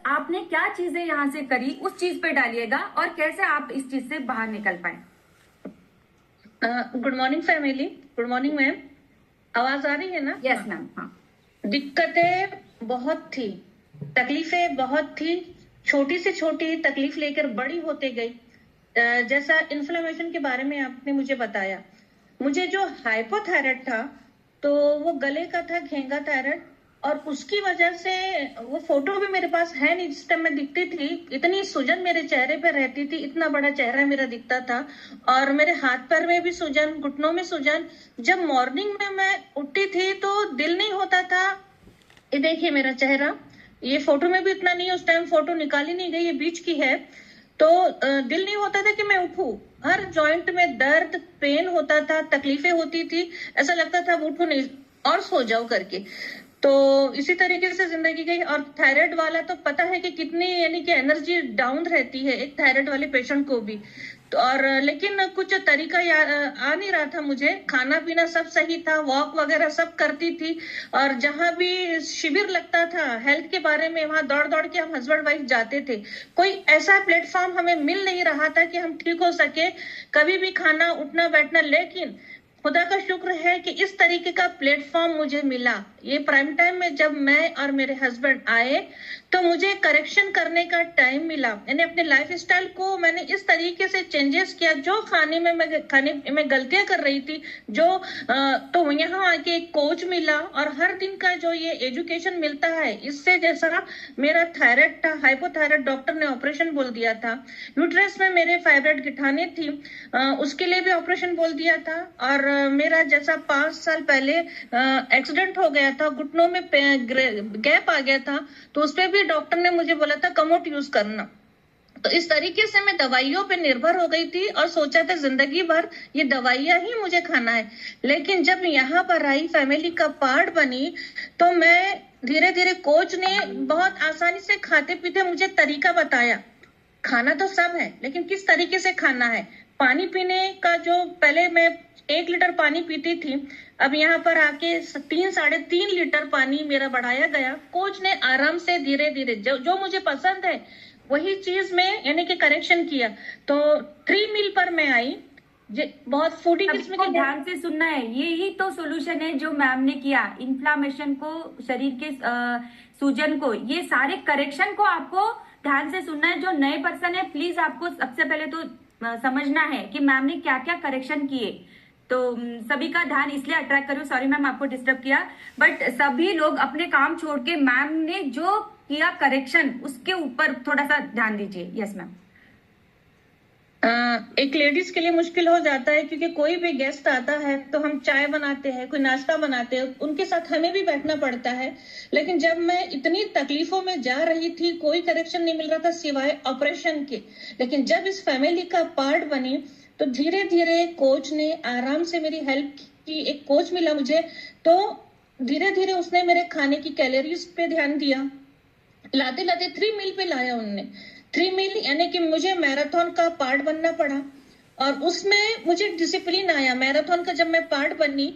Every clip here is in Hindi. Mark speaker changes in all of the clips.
Speaker 1: आपने क्या चीजें यहाँ से करी उस चीज पे डालिएगा और कैसे आप इस चीज से बाहर निकल पाए।
Speaker 2: Good morning family, good morning ma'am. आवाज आ रही है ना?
Speaker 1: Yes ma'am. हाँ,
Speaker 2: दिक्कतें बहुत थी, तकलीफें बहुत थी, छोटी से छोटी तकलीफ लेकर बड़ी होते गई। जैसा इन्फ्लेमेशन के बारे में आपने मुझे बताया, मुझे जो हाइपोथायराइड था तो वो गले का था, घेंगा थायराइड, और उसकी वजह से वो फोटो भी मेरे पास है नहीं जिस टाइम मैं दिखती थी। इतनी सूजन मेरे चेहरे पे रहती थी, इतना बड़ा चेहरा मेरा दिखता था, और मेरे हाथ पैर में भी सूजन, घुटनों में सूजन। जब मॉर्निंग में मैं उठती थी तो दिल नहीं होता था, ये देखिए मेरा चेहरा, ये फोटो में भी इतना नहीं, उस टाइम फोटो निकाली नहीं गई, ये बीच की है। तो दिल नहीं होता था कि मैं उठूं, हर जॉइंट में दर्द, पेन होता था, तकलीफें होती थी, ऐसा लगता था उठूं नहीं और सो जाओ करके। तो इसी तरीके से जिंदगी गई। और थायराइड वाला तो पता है कि कितनी, यानी कि एनर्जी डाउन रहती है एक थायराइड वाले पेशेंट को भी। तो और लेकिन कुछ तरीका आ नहीं रहा था मुझे। खाना पीना सब सही था, वॉक वगैरह सब करती थी, और जहां भी शिविर लगता था हेल्थ के बारे में वहां दौड़ दौड़ के हम हस्बैंड वाइफ जाते थे। कोई ऐसा प्लेटफॉर्म हमें मिल नहीं रहा था कि हम ठीक हो सके, कभी भी खाना, उठना बैठना। लेकिन खुदा का शुक्र है कि इस तरीके का प्लेटफॉर्म मुझे मिला। ये प्राइम टाइम में जब मैं और मेरे हस्बैंड आए तो मुझे करेक्शन करने का टाइम मिला, यानी अपने लाइफ स्टाइल को मैंने इस तरीके से चेंजेस किया। जो खाने में गलतियां कर रही थी, जो तो यहाँ आके एक कोच मिला, और हर दिन का जो ये एजुकेशन मिलता है, इससे जैसा मेरा थायराइड था, हाइपोथायराइड, डॉक्टर ने ऑपरेशन बोल दिया था। यूट्रस में मेरे फाइब्राइड गिठाने थी, उसके लिए भी ऑपरेशन बोल दिया था। और मेरा जैसा 5 साल पहले एक्सीडेंट हो गया था, घुटनों में गैप आ गया था, तो उस पर भी डॉक्टर ने मुझे बोला था कमोट यूज करना। तो इस तरीके से मैं दवाइयों पे निर्भर हो गई थी और सोचा था जिंदगी भर ये दवाइयां ही मुझे खाना है। लेकिन जब यहाँ पर आई, फैमिली का पार्ट बनी, तो मैं धीरे धीरे, कोच ने बहुत आसानी से खाते पीते मुझे तरीका बताया। खाना तो सब है, लेकिन किस तरीके से खाना है। पानी पीने का, जो पहले मैं 1 लीटर पानी पीती थी, अब यहाँ पर आके 3-3.5 लीटर पानी मेरा बढ़ाया गया। कोच ने आराम से धीरे धीरे जो मुझे पसंद है वही चीज में, यानी कि करेक्शन किया। तो 3 मील पर मैं आई। बहुत फूडी किस्म के,
Speaker 1: ध्यान से सुनना है, यही तो सोल्यूशन है जो मैम ने किया। इन्फ्लामेशन को, शरीर के सूजन को, ये सारे करेक्शन को आपको ध्यान से सुनना है। जो नए पर्सन है, प्लीज आपको सबसे पहले तो समझना है कि मैम ने क्या क्या करेक्शन किए। तो सभी का ध्यान इसलिए अट्रैक्ट करूँ, सॉरी मैम आपको डिस्टर्ब किया, बट सभी लोग अपने काम छोड़ के मैम ने जो किया करेक्शन, उसके ऊपर थोड़ा सा ध्यान दीजिए। Yes ma'am.
Speaker 2: एक लेडीज के लिए मुश्किल हो जाता है, क्योंकि कोई भी गेस्ट आता है तो हम चाय बनाते हैं, कोई नाश्ता बनाते हैं, उनके साथ हमें भी बैठना पड़ता है। लेकिन जब मैं इतनी तकलीफों में जा रही थी, कोई करेक्शन नहीं मिल रहा था सिवाय ऑपरेशन के। लेकिन जब इस फैमिली का पार्ट बनी तो धीरे धीरे कोच ने आराम से मेरी हेल्प की। एक कोच मिला मुझे, तो धीरे धीरे उसने मेरे खाने की कैलोरीज पे ध्यान दिया। लाते लाते 3 मील पे लाया उनने। 3 मील यानी कि मुझे मैराथन का पार्ट बनना पड़ा, और उसमें मुझे डिसिप्लिन आया। मैराथन का जब मैं पार्ट बनी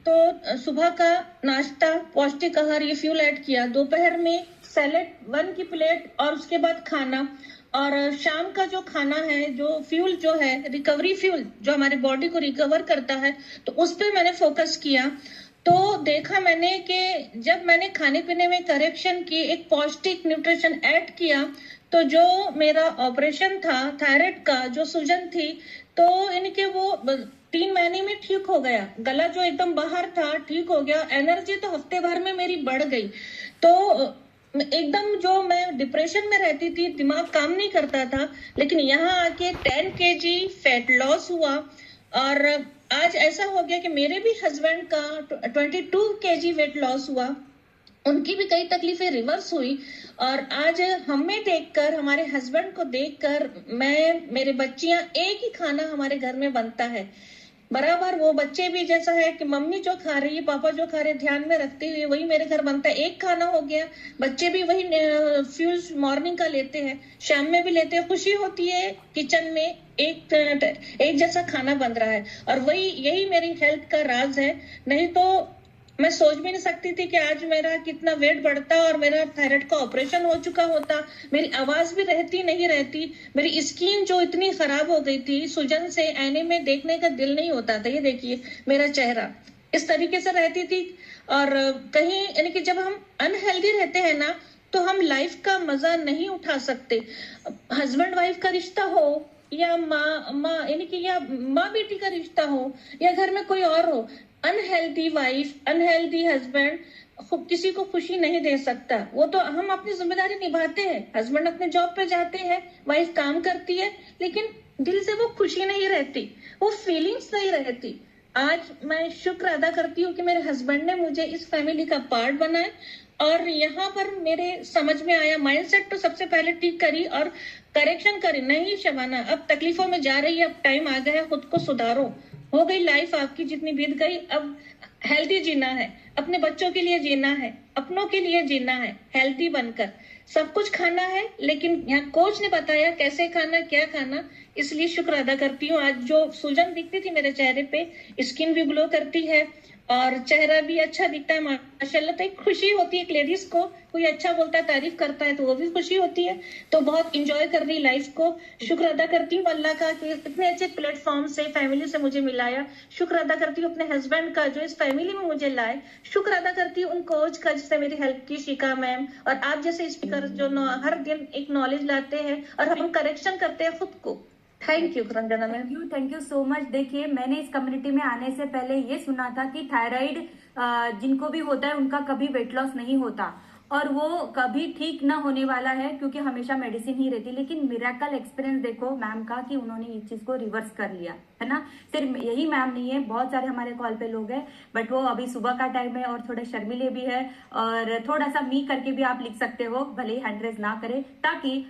Speaker 2: तो सुबह का नाश्ता, पौष्टिक आहार, ये फ्यूल ऐड किया। दोपहर में सैलेड 1 की प्लेट, और उसके बाद खाना। और शाम का जो खाना है, जो फ्यूल जो है, रिकवरी फ्यूल जो हमारे बॉडी को रिकवर करता है, तो उस पर मैंने फोकस किया। तो देखा मैंने कि जब मैंने खाने पीने में करेक्शन की, एक पौष्टिक न्यूट्रिशन ऐड किया, तो जो मेरा ऑपरेशन था थायराइड का, जो सूजन थी, तो इनके वो 3 महीने में ठीक हो गया। गला जो एकदम बाहर था ठीक हो गया। एनर्जी तो हफ्ते भर में मेरी बढ़ गई। तो एकदम, जो मैं डिप्रेशन में रहती थी, दिमाग काम नहीं करता था, लेकिन यहाँ आके 10 kg फैट लॉस हुआ। और आज ऐसा हो गया कि मेरे भी हस्बैंड का 22 kg वेट लॉस हुआ, उनकी भी कई तकलीफें रिवर्स हुई। और आज हमें देखकर, हमारे हस्बैंड को देखकर, मेरे बच्चियां, एक ही खाना हमारे घर में बनता है बराबर। वो बच्चे भी जैसा है कि मम्मी जो खा रही है, पापा जो खा रहे, ध्यान में रखते हुए वही मेरे घर बनता है। एक खाना हो गया, बच्चे भी वही फ्यूज मॉर्निंग का लेते हैं, शाम में भी लेते हैं। खुशी होती है किचन में एक जैसा खाना बन रहा है, और यही मेरी हेल्थ का राज है। नहीं तो मैं सोच भी नहीं सकती थी कि आज मेरा कितना वेट बढ़ता और मेरा थायराइड का ऑपरेशन हो चुका होता, मेरी आवाज भी रहती नहीं रहती, मेरी स्किन जो इतनी खराब हो गई थी, सूजन से आईने में देखने का दिल नहीं होता था। ये देखिए मेरा चेहरा इस तरीके से रहती थी। और कहीं यानी कि जब हम अनहेल्दी रहते हैं ना, तो हम लाइफ का मजा नहीं उठा सकते। हस्बैंड वाइफ का रिश्ता हो या माँ यानी कि या माँ बेटी का रिश्ता हो या घर में कोई और हो, अनहेल्दी वाइफ अनहेल्दी हस्बैंड किसी को खुशी नहीं दे सकता। वो तो हम अपनी जिम्मेदारी निभाते हैं, हस्बैंड अपने जॉब पे जाते हैं, वाइफ काम करती है, लेकिन दिल से वो खुशी नहीं रहती, वो फीलिंग्स नहीं रहती। आज मैं शुक्र अदा करती हूँ कि मेरे हस्बैंड ने मुझे इस फैमिली का पार्ट बनाया और यहाँ पर मेरे समझ में आया, माइंडसेट तो सबसे पहले ठीक करी और करेक्शन करी। नहीं शबाना, अब तकलीफों में जा रही है, अब टाइम आ गया है, खुद को सुधारो। हो गई लाइफ आपकी जितनी बीत गई, अब हेल्दी जीना है, अपने बच्चों के लिए जीना है, अपनों के लिए जीना है, हेल्दी बनकर सब कुछ खाना है। लेकिन यहाँ कोच ने बताया कैसे खाना, क्या खाना, इसलिए शुक्र अदा करती हूँ। आज जो सूजन दिखती थी मेरे चेहरे पे, स्किन भी ग्लो करती है और चेहरा भी अच्छा दिखता है माशाल्लाह। तो एक खुशी होती है, एक लेडीज को कोई अच्छा बोलता है, तारीफ करता है, तो वो भी खुशी होती है। तो बहुत इंजॉय कर रही लाइफ को। शुक्र अदा करती हूँ अल्लाह का कि इतने अच्छे प्लेटफॉर्म से फैमिली से मुझे मिलाया। शुक्र अदा करती हूँ अपने हस्बैंड का जो इस फैमिली में मुझे लाए। शुक्र अदा करती हूँ उन कोच का जिसने मेरी हेल्प की, शिका मैम, और आप जैसे स्पीकर जो हर दिन एक नॉलेज लाते हैं और हम करेक्शन करते हैं खुद को। Thank you Ranjana ma'am.
Speaker 1: Thank you so much. देखिए, मैंने इस कम्युनिटी में आने से पहले ये सुना था कि थायराइड जिनको भी होता है उनका कभी वेट लॉस नहीं होता और वो कभी ठीक ना होने वाला है क्योंकि हमेशा मेडिसिन ही रहती। लेकिन मिरेकल एक्सपीरियंस देखो मैम का कि उन्होंने इस चीज को रिवर्स कर लिया है ना। सिर्फ यही मैम नहीं है, बहुत सारे हमारे कॉल पे लोग हैं, बट वो अभी सुबह का टाइम है और थोड़े शर्मीले भी है और थोड़ा सा मी करके भी आप लिख सकते हो, भले ही हैंड रेज ना करे, ताकि